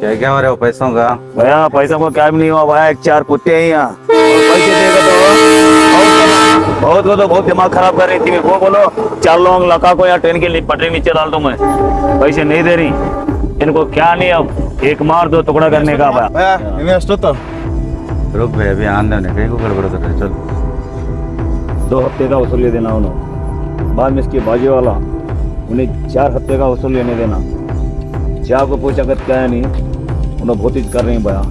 क्या हो रहा है पैसों का? भैया पैसा को क्या भी नहीं हुआ भैया, एक चार कुत्ते हैं यहाँ और पैसे देगा तो बहुत दिमाग खराब कर रही थी। वो बोलो 4 लोग लका को या ट्रेन के पटरी नीचे डाल दो, मैं पैसे नहीं दे रही इनको, क्या नहीं अब एक मार दो टुकड़ा करने का भैया। भैया इन्हें अಷ್ಟೊತ್ತು रुक भाई अभी आने देने कहीं को गड़बड़ कर रहे चल। 2 हफ्ते का वसूल देना उन्होंने, बाद में इसकी बाजी वाला उन्हें 4 हफ्ते का वसूल लेने देना। चाह को पूछा कर क्या है नहीं, उन्हें बहुत ही कर रही है भैया।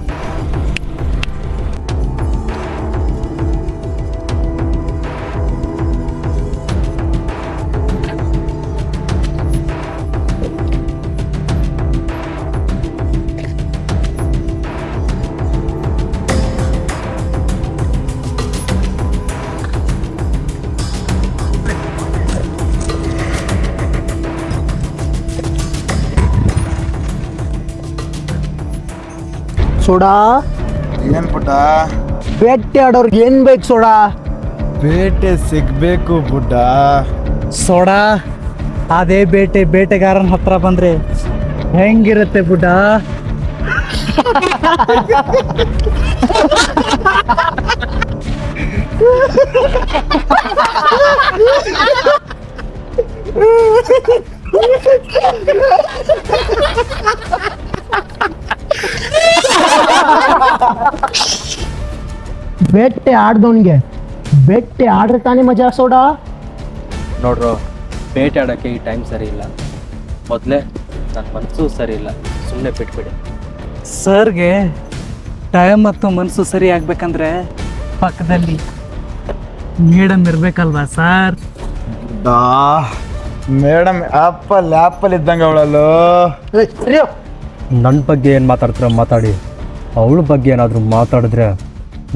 ಸೋಡಾ ಏನ್ ಪುಟ್ಟ ಬೇಟೆ ಆಡೋರ್ಗೆ ಏನ್ ಬೇಕು ಸೋಡಾ? ಬೇಟೆ ಸಿಗ್ಬೇಕು ಪುಟ್ಟ. ಸೋಡಾ ಅದೇ ಬೇಟೆಗಾರನ ಹತ್ರ ಬಂದ್ರೆ ಹೆಂಗಿರುತ್ತೆ ಪುಟ್ಟ? ಬೇಟೆ ಆಡ್ದವನ್ಗೆ ಬೇಟೆ ಆಡ್ರೆ ತಾನೇ ಮಜಾ ಸೋಡಾ. ನೋಡ್ರು, ಬೇಟೆ ಆಡೋಕ್ಕೆ ಈ ಟೈಮ್ ಸರಿ ಇಲ್ಲ, ಮೊದಲೇ ನನ್ನ ಮನಸ್ಸು ಸರಿ ಇಲ್ಲ, ಸುಮ್ಮನೆ ಬಿಟ್ಬಿಡಿ. ಸರ್ಗೆ ಟೈಮ್ ಮತ್ತು ಮನಸ್ಸು ಸರಿ ಆಗ್ಬೇಕಂದ್ರೆ ಪಕ್ಕದಲ್ಲಿ ಮೇಡಮ್ ಇರ್ಬೇಕಲ್ವಾ ಸರ್? ಮೇಡಮ್ ಆಪಲ್ ಇದ್ದಂಗ ಅವಳಲ್ಲೋ. ನನ್ನ ಬಗ್ಗೆ ಏನು ಮಾತಾಡ್ತೀರ ಮಾತಾಡಿ, ಅವಳ ಬಗ್ಗೆ ಏನಾದರೂ ಮಾತಾಡಿದ್ರೆ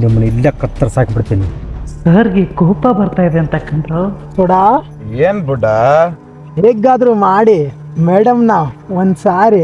ನಿಮ್ಮನ್ನ ಇಲ್ಲೇ ಕತ್ತರಿಸಾಕ್ಬಿಡ್ತೀನಿ. ಸರ್ಗೆ ಕೋಪ ಬರ್ತಾ ಇದೆ ಅಂತ ಕಂಡ್ರು ಸೋಡಾ. ಏನ್ ಪುಟ್ಟ? ಹೇಗಾದ್ರೂ ಮಾಡಿ ಮೇಡಮ್ನ ಒಂದ್ಸಾರಿ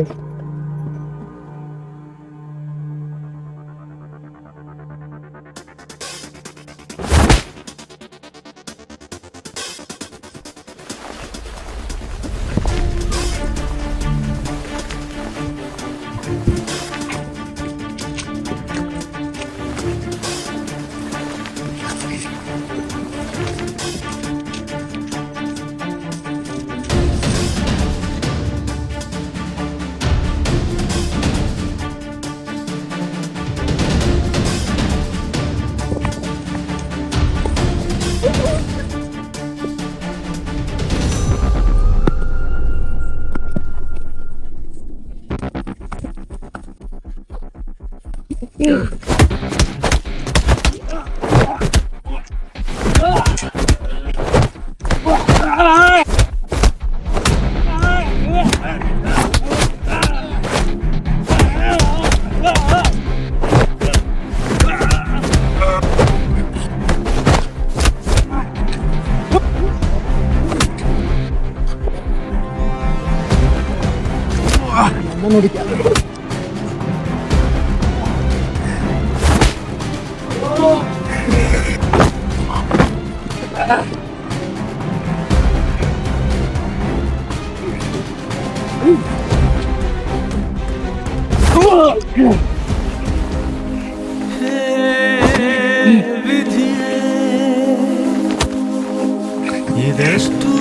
ಇದೆಷ್ಟು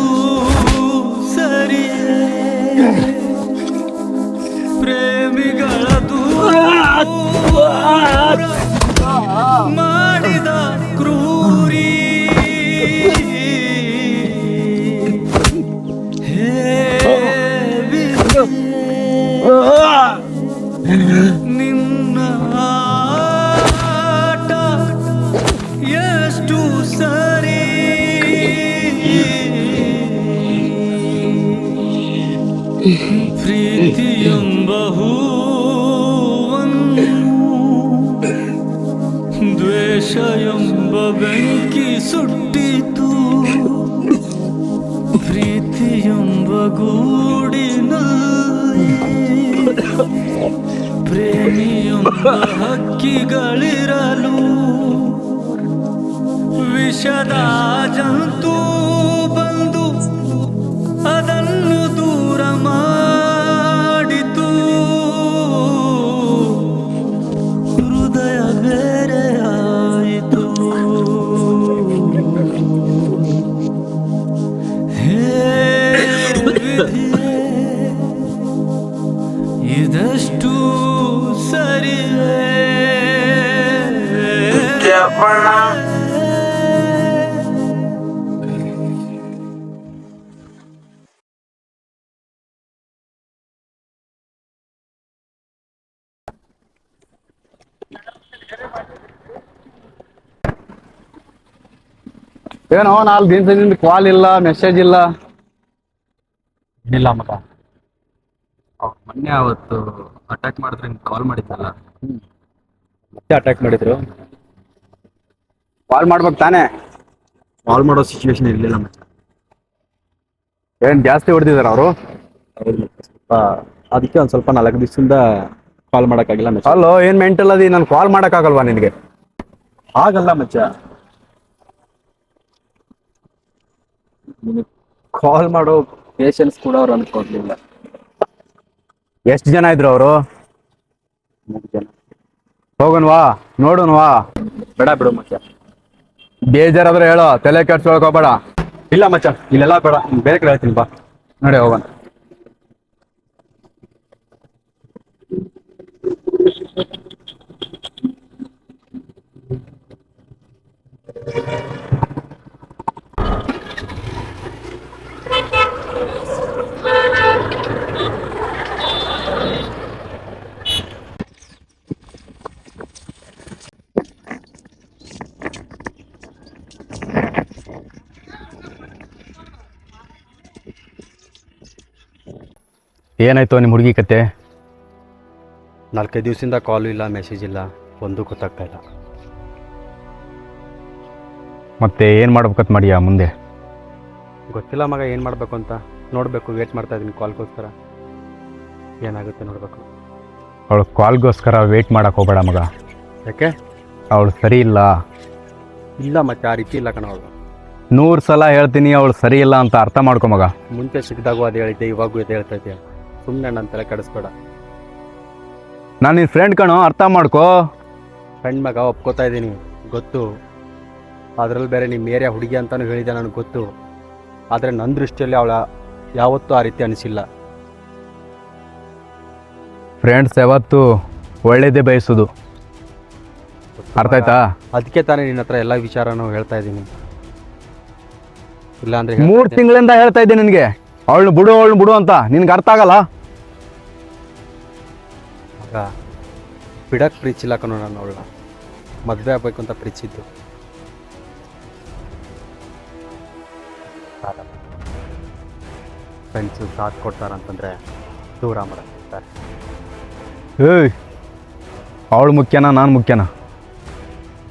ಸರಿ ಪ್ರೇಮಿಗಳ ದೂರ ಮಾಡಿದ ಕ್ರೂರಿ ಹೇ ವಿಧಿ, ನಿನ್ನ ಆಟ ಎಷ್ಟು ಸರಿ ಪ್ರೀತಿಯೆಂಬ ಹೂವನ್ನು ದ್ವೇಷ ಎಂಬ ಬೆಂಕಿ ಸುಟ್ಟಿತು, ಪ್ರೀತಿಯೆಂಬ ಗೂಡಿನಲ್ಲಿ ಪ್ರೇಮಿಯೆಂಬ ಹಕ್ಕಿಗಳಿರಲು ವಿಷದ ಜಂತು ಬಂದು ಅದನ್ನು ದೂರ ಮಾಡಿತು. ಇದಷ್ಟು ಸರಿಯೇ ಏನೋ 4 ದಿನದಿಂದ ಕಾಲ್ ಇಲ್ಲ, ಮೆಸೇಜ್ ಇಲ್ಲ. ಏನಿಲ್ಲ ಮಗ, ಮೊನ್ನೆ ಅವತ್ತು ಅಟ್ಯಾಕ್ ಮಾಡಿದ್ರೆ ಕಾಲ್ ಮಾಡಿದ್ನಲ್ಲ, ಮತ್ತೆ ಅಟ್ಯಾಕ್ ಮಾಡಿದ್ರು. ಕಾಲ್ ಮಾಡ್ಬೇಕು ತಾನೇ? ಕಾಲ್ ಮಾಡೋ ಸಿಚುವೇಶನ್ ಇರಲಿಲ್ಲ ಮಚ್ಚ. ಏನ್ ಜಾಸ್ತಿ ಹೊಡೆದಿದಾರ ಅವರು? ಸ್ವಲ್ಪ ಅದಕ್ಕೆ ಒಂದು ಸ್ವಲ್ಪ 4 ದಿವಸದಿಂದ ಕಾಲ್ ಮಾಡೋಕ್ಕಾಗಿಲ್ಲ ಮಚ್ಚ. ಅಲ್ಲೋ, ಏನ್ ಮೆಂಟಲ್ ಅದಿ? ನಾನು ಕಾಲ್ ಮಾಡಕ್ಕಾಗಲ್ವಾ ನಿನಗೆ? ಆಗಲ್ಲ ಮಚ್ಚ, ಕಾಲ್ ಮಾಡೋ ಪೇಷನ್ಸ್ ಕೂಡ ಅವ್ರು ಅನ್ಕೊಡ್ಲಿಲ್ಲ. ಎಷ್ಟು ಜನ ಇದ್ರು ಅವರು? 3 ಜನ. ಹೋಗನ್ವಾ, ನೋಡೋಣವಾ? ಬೇಡ ಬಿಡು ಮಚ್ಚ. ಬೇಜಾರಾದ್ರೆ ಹೇಳೋ, ತಲೆ ಕೆಡ್ಸ್ಕೊಳ್ಕೋಬೇಡ. ಇಲ್ಲ ಮಚ್ಚ, ಇಲ್ಲೆಲ್ಲ ಬೇಡ, ಬೇರೆ ಕಡೆ ಹೇಳ್ತೀನಿ ಬಾ. ನೋಡಿ ಹೋಗೋಣ. ಏನಾಯ್ತು ನಿಮ್ಮ ಹುಡುಗಿ ಕತೆ? 4-5 ದಿವಸದಿಂದ ಕಾಲು ಇಲ್ಲ, ಮೆಸೇಜ್ ಇಲ್ಲ, ಒಂದೂ ಗೊತ್ತಾಗ್ತಾ ಇಲ್ಲ. ಮತ್ತೆ ಏನು ಮಾಡ್ಬೇಕಂತ ಮಾಡಿಯಾ ಮುಂದೆ? ಗೊತ್ತಿಲ್ಲ ಮಗ, ಏನು ಮಾಡಬೇಕು ಅಂತ ನೋಡಬೇಕು. ವೇಟ್ ಮಾಡ್ತಾ ಇದ್ದೀನಿ ಕಾಲ್ಗೋಸ್ಕರ, ಏನಾಗುತ್ತೆ ನೋಡಬೇಕು. ಅವಳು ಕಾಲ್ಗೋಸ್ಕರ ವೆಯ್ಟ್ ಮಾಡಕ್ಕೆ ಹೋಗಬೇಡ ಮಗ. ಯಾಕೆ? ಅವಳು ಸರಿ ಇಲ್ಲ. ಇಲ್ಲ ಮತ್ತೆ ಆ ರೀತಿ ಇಲ್ಲ ಕಣ ಅವಳು. 100 ಸಲ ಹೇಳ್ತೀನಿ ಅವಳು ಸರಿ ಇಲ್ಲ ಅಂತ, ಅರ್ಥ ಮಾಡ್ಕೊ ಮಗ. ಮುಂಚೆ ಸಿಕ್ಕಿದಾಗೂ ಅದು ಹೇಳಿದ್ದೆ, ಇವಾಗೂ ಇದು ಹೇಳ್ತಾ ಇದೆಯಾ. ಸುಮ್ಮನೆ ನನ್ನ ತಲೆ ಕೆಡಿಸ್ಬೇಡ. ನಾನು ನಿನ್ನ ಫ್ರೆಂಡ್ ಕಣೋ, ಅರ್ಥ ಮಾಡ್ಕೋ. ಫ್ರೆಂಡ್ ಮಗ, ಒಪ್ಕೋತಾ ಇದ್ದೀನಿ, ಗೊತ್ತು. ಅದರಲ್ಲಿ ಬೇರೆ ನಿಮ್ಮ ಏರಿಯಾ ಹುಡುಗಿ ಅಂತಲೂ ಹೇಳಿದೆ, ನನಗೆ ಗೊತ್ತು. ಆದರೆ ನನ್ನ ದೃಷ್ಟಿಯಲ್ಲಿ ಅವಳ ಯಾವತ್ತೂ ಆ ರೀತಿ ಅನಿಸಿಲ್ಲ. ಫ್ರೆಂಡ್ಸ್ ಯಾವತ್ತು ಒಳ್ಳೇದೇ ಬಯಸೋದು, ಅರ್ಥ ಆಯ್ತಾ? ಅದಕ್ಕೆ ತಾನೇ ನಿನ್ನ ಹತ್ರ ಎಲ್ಲ ವಿಚಾರನೂ ಹೇಳ್ತಾ ಇದ್ದೀನಿ. ಇಲ್ಲಾಂದರೆ 3 ತಿಂಗಳಿಂದ ಹೇಳ್ತಾ ಇದ್ದೆ ನಿನಗೆ, ಅವಳನ್ನ ಬಿಡು ಅಂತ. ನಿನ್ಗೆ ಅರ್ಥ ಆಗಲ್ಲ? ಮಗ, ಬಿಡಕ್ಕೆ ಪ್ರೀತಿಸಿಲ್ಲ ಕಣೋ ನಾನು ಅವಳನ್ನ. ಮದುವೆ ಆಗಬೇಕು ಅಂತ ಪ್ರೀತಿಸಿದ್ದು. ಫ್ರೆಂಡ್ಸು ಸಾಥ್ ಕೊಡ್ತಾರಂತಂದರೆ ದೂರ ಮಾಡ್ತಾರೆ. ಏಯ್, ಅವಳು ಮುಖ್ಯನಾ ನಾನು ಮುಖ್ಯನಾ?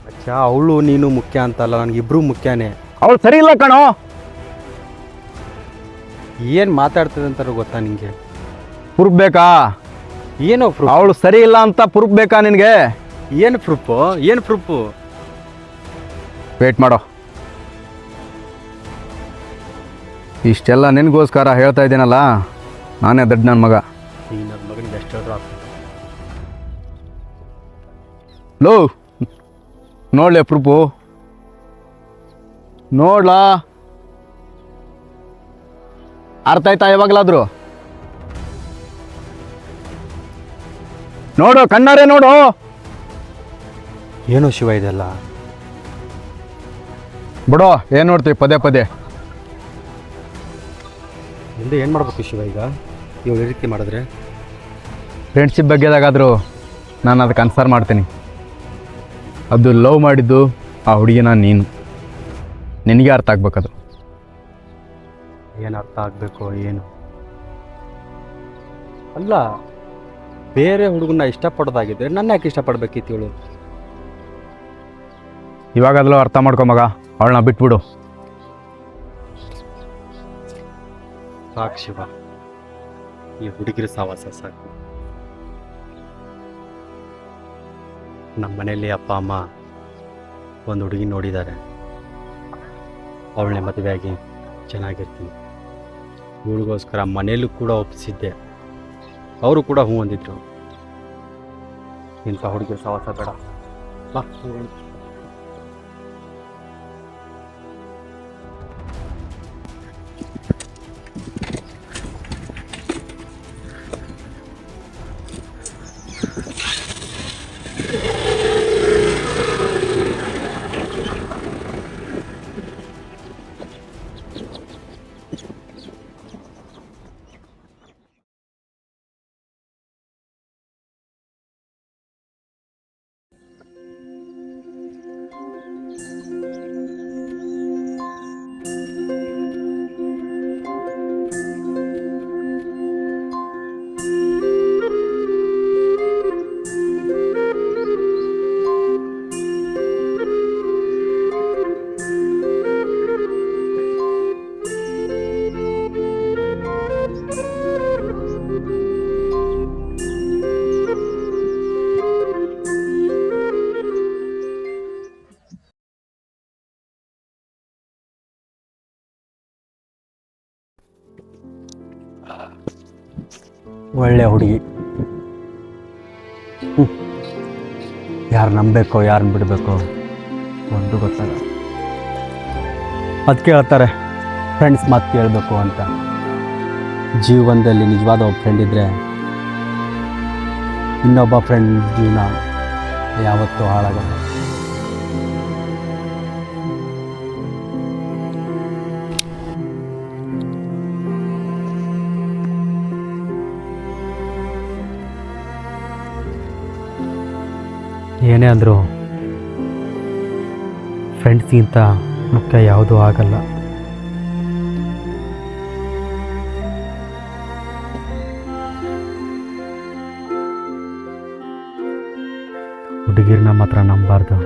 ಅಚ್ಚಾ, ಅವಳು ನೀನು ಮುಖ್ಯ ಅಂತಲ್ಲ, ನನಗಿಬ್ರು ಮುಖ್ಯನೇ. ಅವಳು ಸರಿ ಇಲ್ಲ ಕಣೋ. ಏನು ಮಾತಾಡ್ತದೆ ಅಂತಾರು ಗೊತ್ತಾ ನಿನಗೆ? ಪ್ರೂಫ್ ಬೇಕಾ? ಏನೋ ಪ್ರೂಫ್? ಅವಳು ಸರಿ ಇಲ್ಲ ಅಂತ ಪ್ರೂಫ್ ಬೇಕಾ ನಿನಗೆ? ಏನು ಪ್ರೂಫು? ಏನು ಪ್ರೂಫು? ವೇಟ್ ಮಾಡೋ. ಇಷ್ಟೆಲ್ಲ ನಿನಗೋಸ್ಕರ ಹೇಳ್ತಾ ಇದ್ದೀನಲ್ಲ, ನಾನೇ ದೊಡ್ಡ ನನ್ನ ಮಗ. ಈ ನನ್ನ ಮಗನಿಗೆ ಎಷ್ಟು ಹೇಳಿದ್ರು ಆಗ್ತದೆ. ಲೋ, ನೋಡ್ಲೆ ಪ್ರೂಫು, ನೋಡ್ಲಾ? ಅರ್ಥ ಆಯ್ತಾ ಯಾವಾಗಲಾದ್ರು? ನೋಡು, ಕಣ್ಣಾರೆ ನೋಡು. ಏನೋ ಶಿವ ಇದೆಲ್ಲ? ಬಿಡೋ, ಏನು ನೋಡ್ತೀವಿ ಪದೇ ಪದೇ? ಮುಂದೆ ಏನು ಮಾಡ್ಬೇಕು ಶಿವ ಈಗ ಇವಳು ಈ ರೀತಿ ಮಾಡಿದ್ರೆ? ಫ್ರೆಂಡ್ಶಿಪ್ ಬಗ್ಗೆದಾಗಾದರೂ ನಾನು ಅದಕ್ಕೆ ಆನ್ಸರ್ ಮಾಡ್ತೀನಿ. ಅದು ಲವ್ ಮಾಡಿದ್ದು ಆ ಹುಡುಗಿನ ನೀನು. ನಿನಗೆ ಅರ್ಥ ಆಗ್ಬೇಕದು. ಏನು ಅರ್ಥ ಆಗಬೇಕು ಏನು? ಅಲ್ಲ, ಬೇರೆ ಹುಡುಗನ್ನ ಇಷ್ಟಪಡೋದಾಗಿದ್ದರೆ ನನ್ನ ಯಾಕೆ ಇಷ್ಟಪಡಬೇಕಿತ್ತು ಇವಳು? ಇವಾಗಾದ್ರೂ ಅರ್ಥ ಮಾಡ್ಕೊ ಮಗ, ಅವಳನ್ನ ಬಿಟ್ಬಿಡು. ಸಾಕು ಶಿವ, ಈ ಹುಡುಗಿರ ಸಾವಾಸ ಸಾಕು. ನಮ್ಮ ಮನೆಯಲ್ಲಿ ಅಪ್ಪ ಅಮ್ಮ ಒಂದು ಹುಡುಗಿ ನೋಡಿದ್ದಾರೆ. ಅವಳನ್ನೇ ಮದುವೆಯಾಗಿ ಚೆನ್ನಾಗಿರ್ತೀನಿ. ಇವಳಿಗೋಸ್ಕರ ಮನೆಯಲ್ಲೂ ಕೂಡ ಒಪ್ಪಿಸಿದ್ದೆ, ಅವರು ಕೂಡ ಹ್ಞೂ ಅಂದಿದ್ರು. ಇಂಥ ಹುಡುಗಿರ ಸಾವಾಸ ಬೇಡ, ಬಾ ಹೋಗೋಣ. ಒಳ್ಳೆ ಹುಡುಗಿ. ಯಾರು ನಂಬಬೇಕೋ ಯಾರನ್ನ ಬಿಡಬೇಕೋ ಒಂದು ಗೊತ್ತಾಗ. ಅದಕ್ಕೆ ಹೇಳ್ತಾರೆ ಫ್ರೆಂಡ್ಸ್ ಮಾತು ಕೇಳಬೇಕು ಅಂತ. ಜೀವನದಲ್ಲಿ ನಿಜವಾದ ಒಬ್ಬ ಫ್ರೆಂಡ್ ಇದ್ದರೆ ಇನ್ನೊಬ್ಬ ಫ್ರೆಂಡ್ ಜೀವನ ಯಾವತ್ತೂ ಹಾಳಾಗಲ್ಲ. ಏನೇ ಅಂದರೂ ಫ್ರೆಂಡ್ಸ್ಗಿಂತ ಮುಖ್ಯ ಯಾವುದೂ ಆಗಲ್ಲ. ಹುಡುಗಿರನ್ನ ಮಾತ್ರ ನಂಬಾರ್ದು.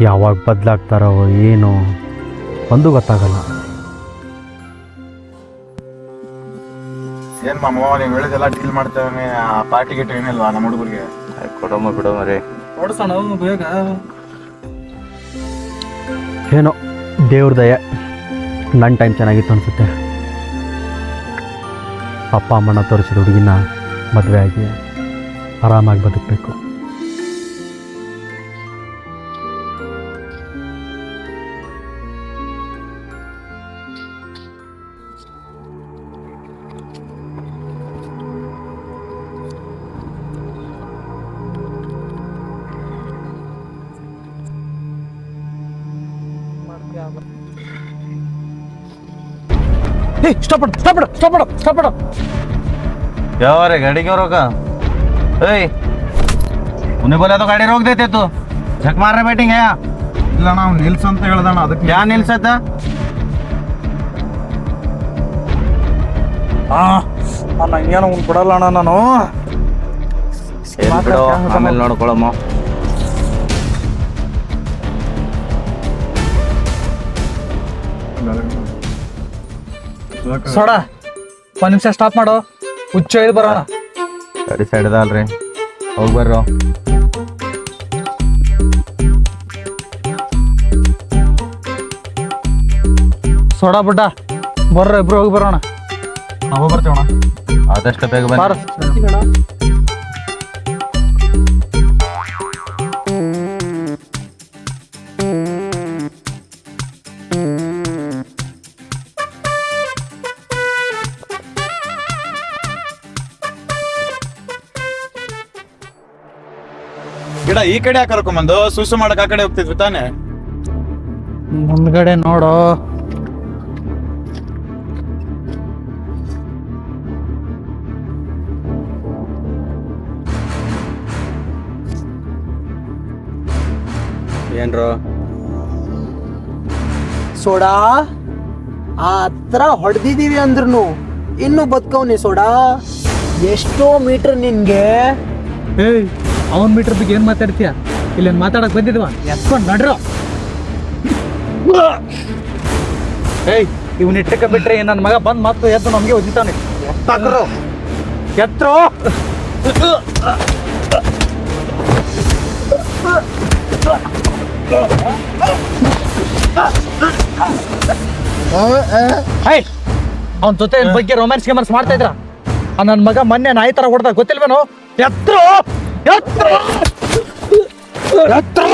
ಯಾವಾಗ ಬದಲಾಗ್ತಾರೋ ಏನೋ ಒಂದು ಗೊತ್ತಾಗಲ್ಲ. ಏನ್ ಮಾಮ ನೀವು ಹೇಳಿದೆಲ್ಲ ಡೀಲ್ ಮಾಡ್ತೇವೆ. ಆ ಪಾರ್ಟಿ ಗಿಟ್ ಏನಿಲ್ವಾ ನಮ್ಮ ಹುಡುಗರಿಗೆ? ಕೊಡಮ್ಮ ಬಿಡೋ ಮರಿ. ಏನೋ ದೇವ್ರ ದಯೆ ನನ್ನ ಟೈಮ್ ಚೆನ್ನಾಗಿತ್ತು ಅನಿಸುತ್ತೆ. ಅಪ್ಪ ಅಮ್ಮನ ತೋರಿಸಿದ ಹುಡುಗಿನ ಮದುವೆ ಆಗಿ ಆರಾಮಾಗಿ ಬದುಕಬೇಕು. क्या हो रहा है? गाड़ी क्यों रोका? उन्हें बोला तो गाड़ी रोक देते तू. झक मार रहे बैटिंग है यहाँ. ಇಲ್ಲ ನಾವು ನಿಲ್ಸ್ ಅಂತ ಹೇಳ್ದಣ್ಣ. ಅದಕ್ಕೆ क्या ನಿಲ್ಸತ್ತ? ಇನ್ನೇನು ಅವ್ನು ಕೊಡಲ್ಲ ಅಣ್ಣ ನಾನು. ಬಿಡೋ ಆಮೇಲೆ ನೋಡ್ಕೊಳಮ್ಮ. ಸೋಡ ಒಂದ್ ನಿಮಿಷ ಸ್ಟಾಪ್ ಮಾಡೋ. ಹುಚ್ಚ ಇದು ಬರೋಣ. ಗಾಡಿ ಸೈಡ್ ಅಲ್ರಿ, ಹೋಗಿ ಬರ್ರೋ. ಸೋಡಾ ಬುಡ್ಡ ಬರ್ರ, ಇಬ್ರು ಹೋಗಿ ಬರೋಣ. ನಾವು ಬರ್ತೀವಣ್ಣ. ಆದಷ್ಟು ಬೇಗ ಬನ್ನಿ. ಬಾರ. ಗಿಡ ಈ ಕಡೆ ಕರ್ಕೊಂಬಂದು ಸುಸು ಮಾಡಕ್ ಆ ಕಡೆ ಹೋಗ್ತಿದ್ವಿ ತಾನೆ. ಮುಂದ್ಗಡೆ ನೋಡು. ಏನ್ರೋ ಸೋಡಾ ಆ ಹತ್ರ ಹೊಡೆದಿದೀವಿ ಅಂದ್ರೂ ಇನ್ನು ಬದುಕವ್ನಿ ಸೋಡಾ. ಎಷ್ಟೋ ಮೀಟರ್ ನಿನ್ಗೆ. ಏಯ್, ಅವನ್ ಮೀಟರ್ ಬಗ್ಗೆ ಏನ್ ಮಾತಾಡ್ತೀಯ? ಇಲ್ಲೇನ್ ಮಾತಾಡಕ್ ಬಂದಿದ್ವ? ಎತ್ಕೊಂಡ್ ನಡ್ರು. ಏಯ್, ಇವ್ನ ಇಟ್ಟಕ್ಕೆ ಬಿಟ್ರೆ ನನ್ನ ಮಗ ಬಂದ್ ಮತ್ತೆ ಎದ್ದು ನಮ್ಗೆ ಒದಿತಾನೆ. ಎತ್ರೋ. ಅವನ್ ಜೊತೆ ಬಗ್ಗೆ ರೊಮ್ಯಾನ್ಸ್ ಗಿಮ್ಯಾನ್ಸ್ ಮಾಡ್ತಾ ಇದ್ರ? ನನ್ನ ಮಗ ಮೊನ್ನೆ ನಾಯಿ ತರ ಹೊಡ್ದ, ಗೊತ್ತಿಲ್ವೇನು? ಎತ್ರೋ ಎತ್ರೋ ಎತ್ರೋ.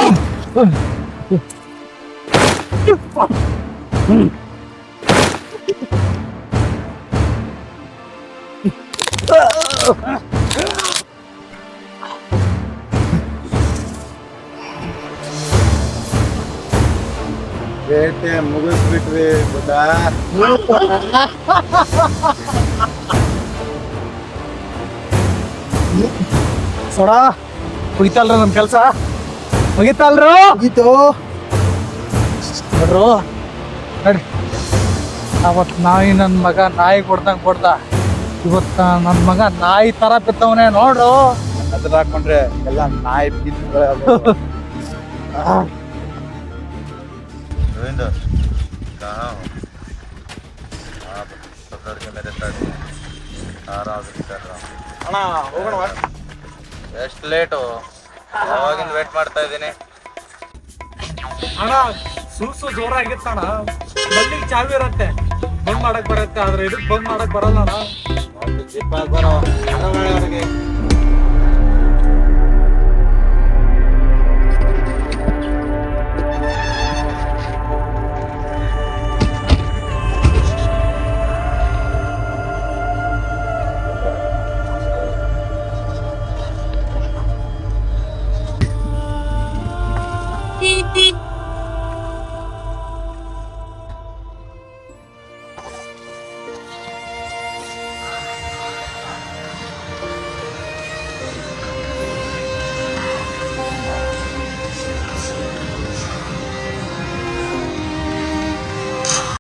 ಬೇಟೆ ಮುಗಿಸ್ಬಿಟ್ವಿ ಗೊತ್ತಾ. ಸೋಡಾ ಮುಗಿತಲ್ರ ನಮ್ ಕೆಲ್ಸ? ಮುಗಿತಲ್ರು? ಮುಗೀತು. ನೋಡ್ರು ನಡಿ. ಅವತ್ ನಾಯಿ ನನ್ನ ಮಗ ನಾಯಿ ಕೊಡ್ದಂಗ್ ಕೊಡ್ದ. ಇವತ್ತ ನನ್ನ ಮಗ ನಾಯಿ ತರ ಬಿತ್ತವನೆ ನೋಡ್ರು. ಅದ್ರ ಹಾಕೊಂಡ್ರೆ ಎಲ್ಲ ನಾಯಿ ಬಿದ್ದುಗಳೇ ಅದು. गोविंद कहाँ हो? आप पकड़ के मेरे साथ आराम से कर रहा हूँ. ಅಣ್ಣ ಹೋಗೋಣ. ಎಷ್ಟು ಲೇಟು? ಯಾವಾಗಿಂದ ವೇಟ್ ಮಾಡ್ತಾ ಇದ್ದೀನಿ. ಅಣ್ಣ ಸುಲ್ಸು ಜೋರಾಗಿತ್ತಣ್ಣ. ಬಲ್ಲಿಗೆ ಚಾವಿ ಇರತ್ತೆ, ಬಂದ್ ಮಾಡಕ್ ಬರತ್ತೆ, ಆದ್ರೆ ಇದಕ್ ಬಂದ್ ಮಾಡಕ್ ಬರಲ್ಲ ಅಣ್ಣ. ಜಿಪ್ ಬರೋ